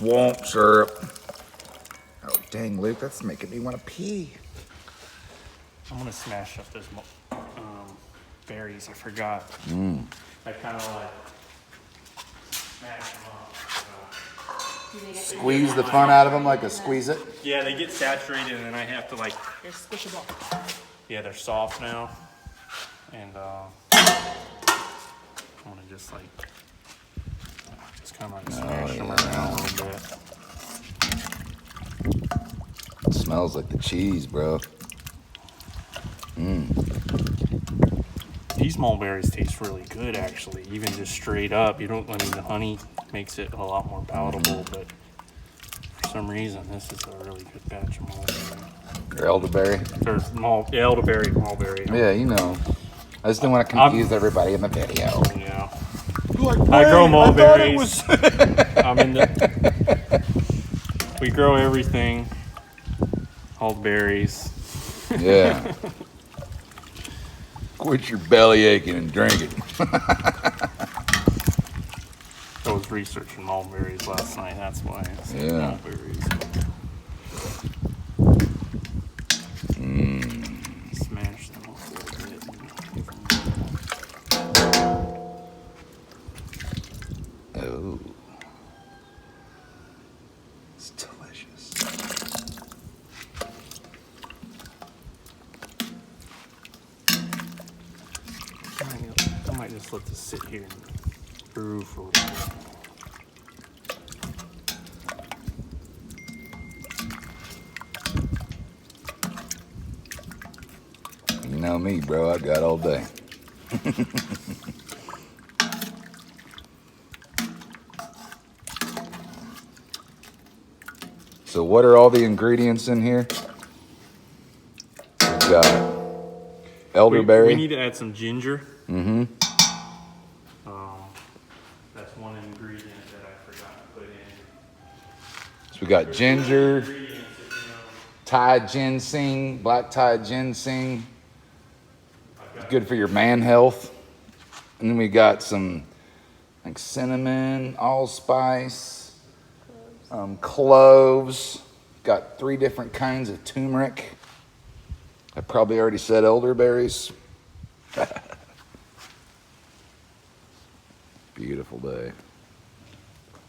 swamp syrup. Oh, dang, Luke, that's making me want to pee. I'm gonna smash up those berries. I forgot. I kind of like smash them up. Squeeze the fun out of them like a squeeze it. Yeah, they get saturated, and then I have to like. They're squishable. Yeah, they're soft now, and I'm gonna just like kind of like smash them around a little bit. It smells like the cheese, bro. These mulberries taste really good, actually. Even just straight up, you don't. I mean, the honey makes it a lot more palatable, but for some reason, this is a really good batch of mulberry. Or elderberry. There's elderberry, mulberry. Yeah, you know. I just didn't want to confuse everybody in the video. Yeah. Like, I grow mulberries. Was... I'm in the. We grow everything. All berries. Yeah. Quit your belly aching and drink it. I was researching mulberries last night. That's why I said mulberries. Smash them up a little bit. Oh. It's delicious. I might just let this sit here and brew for a while. You know me, bro. I got all day. So what are all the ingredients in here? We've got elderberry. We need to add some ginger. Mm-hmm. That's one ingredient that I forgot to put in. So we got ginger, Thai ginseng, black Thai ginseng. Good for your man health. And then we got some like cinnamon, allspice, cloves. Got 3 different kinds of turmeric. I probably already said elderberries. Beautiful day.